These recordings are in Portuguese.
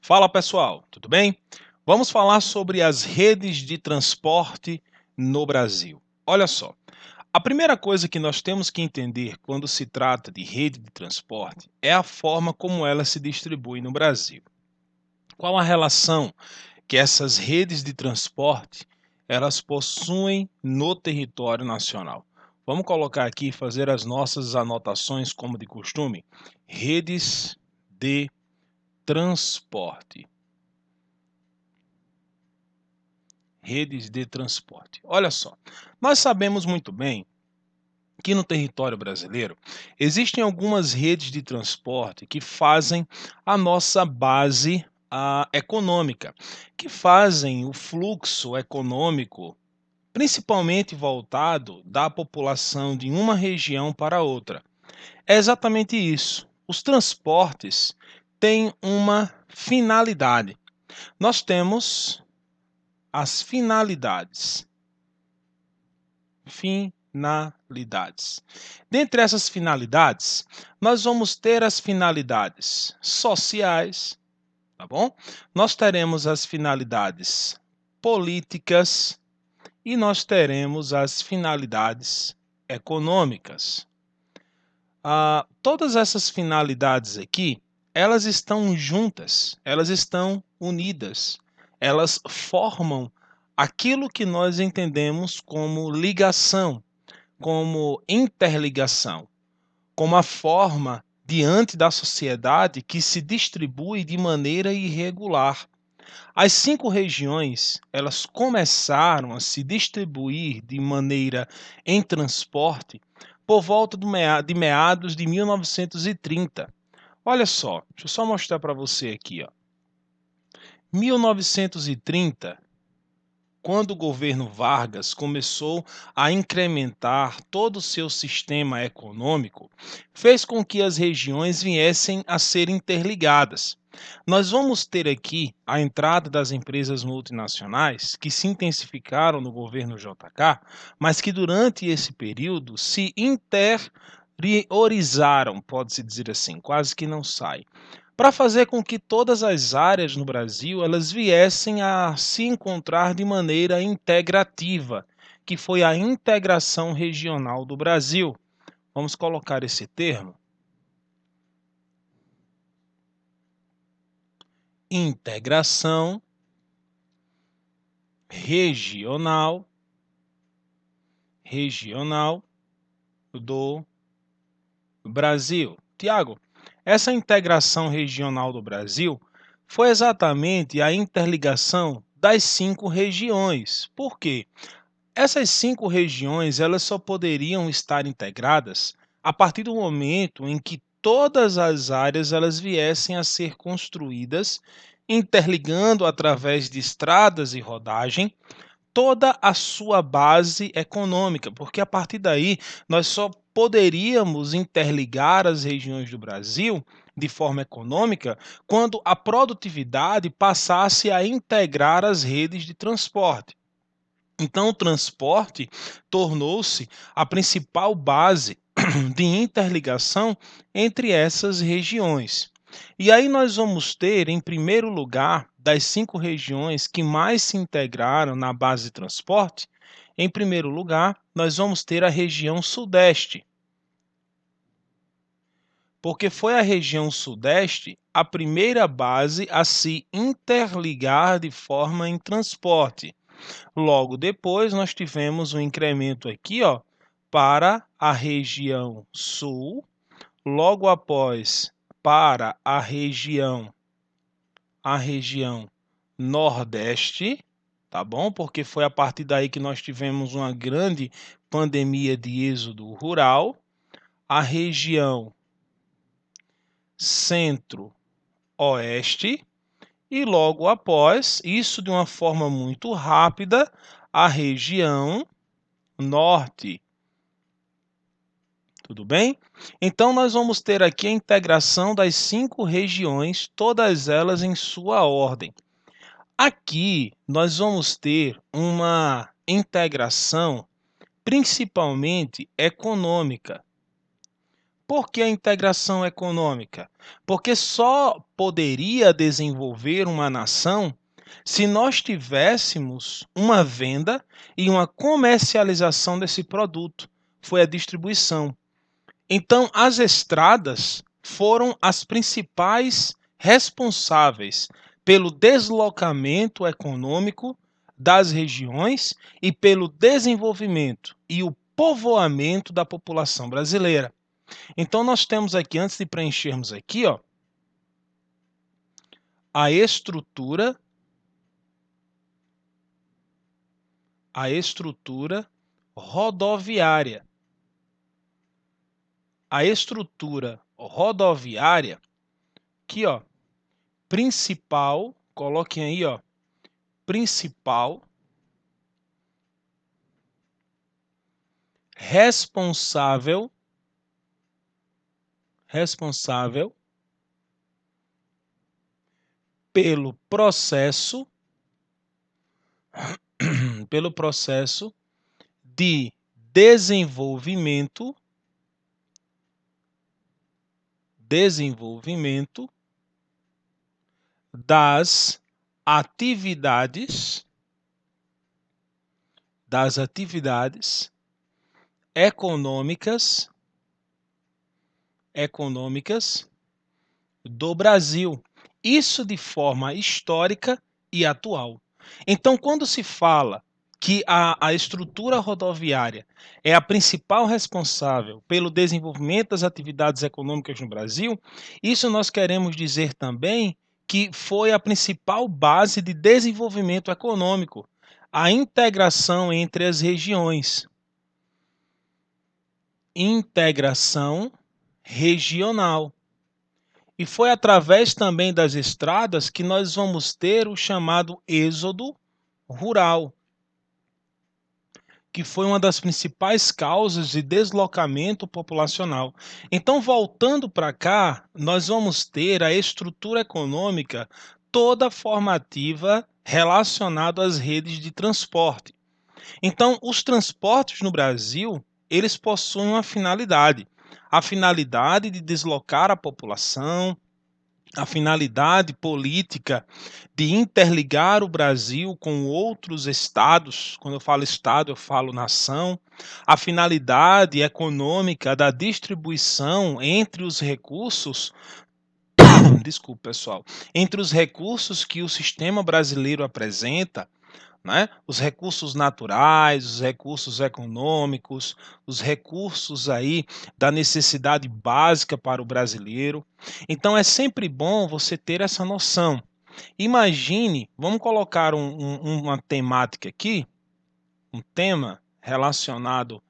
Fala pessoal, tudo bem? Vamos falar sobre as redes de transporte no Brasil. Olha só, a primeira coisa que nós temos que entender quando se trata de rede de transporte é a forma como ela se distribui no Brasil. Qual a relação que essas redes de transporte elas possuem no território nacional? Vamos colocar aqui e fazer as nossas anotações como de costume. Redes de transporte. Redes de transporte. Olha só, nós sabemos muito bem que no território brasileiro existem algumas redes de transporte que fazem a nossa base econômica, que fazem o fluxo econômico, principalmente voltado da população de uma região para outra. É exatamente isso. Os transportes têm uma finalidade. Nós temos as finalidades. Finalidades. Dentre essas finalidades, nós vamos ter as finalidades sociais, tá bom? Nós teremos as finalidades políticas e nós teremos as finalidades econômicas. Todas essas finalidades aqui, elas estão juntas, elas estão unidas, elas formam aquilo que nós entendemos como ligação, como interligação, como a forma diante da sociedade que se distribui de maneira irregular. As 5 regiões, elas começaram a se distribuir de maneira em transporte por volta de meados de 1930. Olha só, deixa eu só mostrar para você aqui, ó. 1930, quando o governo Vargas começou a incrementar todo o seu sistema econômico, fez com que as regiões viessem a ser interligadas. Nós vamos ter aqui a entrada das empresas multinacionais que se intensificaram no governo JK, mas que durante esse período se interiorizaram, pode-se dizer assim, quase que não sai, para fazer com que todas as áreas no Brasil elas viessem a se encontrar de maneira integrativa, que foi a integração regional do Brasil. Vamos colocar esse termo. Integração regional do Brasil. Tiago, essa integração regional do Brasil foi exatamente a interligação das 5 regiões. Por quê? Essas 5 regiões elas só poderiam estar integradas a partir do momento em que todas as áreas elas viessem a ser construídas, interligando através de estradas e rodagem toda a sua base econômica, porque a partir daí nós só poderíamos interligar as regiões do Brasil de forma econômica quando a produtividade passasse a integrar as redes de transporte. Então, o transporte tornou-se a principal base de interligação entre essas regiões. E aí nós vamos ter, em primeiro lugar, das 5 regiões que mais se integraram na base de transporte, em primeiro lugar, nós vamos ter a região Sudeste, porque foi a região Sudeste a primeira base a se interligar de forma em transporte. Logo depois, nós tivemos um incremento aqui, ó, para a região Sul, logo após para a região Nordeste, tá bom? Porque foi a partir daí que nós tivemos uma grande pandemia de êxodo rural, a região Centro-Oeste e logo após, isso de uma forma muito rápida, a região Norte. Tudo bem? Então, nós vamos ter aqui a integração das 5 regiões, todas elas em sua ordem. Aqui, nós vamos ter uma integração principalmente econômica. Por que a integração econômica? Porque só poderia desenvolver uma nação se nós tivéssemos uma venda e uma comercialização desse produto. Foi a distribuição. Então, as estradas foram as principais responsáveis pelo deslocamento econômico das regiões e pelo desenvolvimento e o povoamento da população brasileira. Então, nós temos aqui, antes de preenchermos aqui, ó, a estrutura rodoviária. A estrutura rodoviária, aqui, ó, principal, coloquem aí, ó, principal responsável pelo processo de desenvolvimento das atividades econômicas do Brasil. Isso de forma histórica e atual. Então, quando se fala que a estrutura rodoviária é a principal responsável pelo desenvolvimento das atividades econômicas no Brasil, isso nós queremos dizer também que foi a principal base de desenvolvimento econômico, a integração entre as regiões. Integração regional. E foi através também das estradas que nós vamos ter o chamado êxodo rural, que foi uma das principais causas de deslocamento populacional. Então, voltando para cá, nós vamos ter a estrutura econômica toda formativa relacionada às redes de transporte. Então, os transportes no Brasil, eles possuem uma finalidade. A finalidade de deslocar a população, a finalidade política de interligar o Brasil com outros estados, quando eu falo estado, eu falo nação, a finalidade econômica da distribuição entre os recursos, desculpe pessoal, entre os recursos que o sistema brasileiro apresenta, né? Os recursos naturais, os recursos econômicos, os recursos aí da necessidade básica para o brasileiro. Então é sempre bom você ter essa noção. Imagine, vamos colocar uma temática aqui, um tema relacionado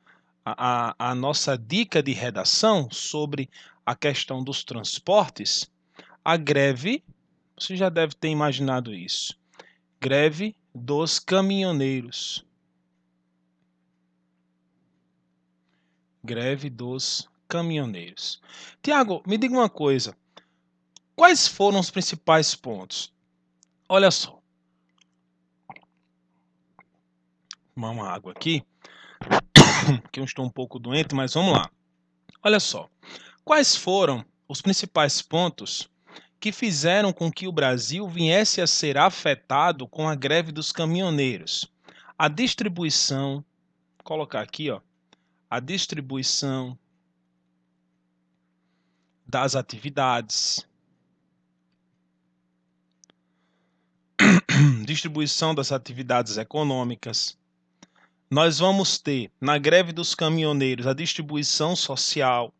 à nossa dica de redação sobre a questão dos transportes. A greve, você já deve ter imaginado isso. Greve dos caminhoneiros. Greve dos caminhoneiros. Tiago, me diga uma coisa. Quais foram os principais pontos? Olha só. Tomar uma água aqui, que eu estou um pouco doente, mas vamos lá. Olha só. Quais foram os principais pontos que fizeram com que o Brasil viesse a ser afetado com a greve dos caminhoneiros? A distribuição, vou colocar aqui, ó, a distribuição das atividades, distribuição das atividades econômicas. Nós vamos ter, na greve dos caminhoneiros, a distribuição social.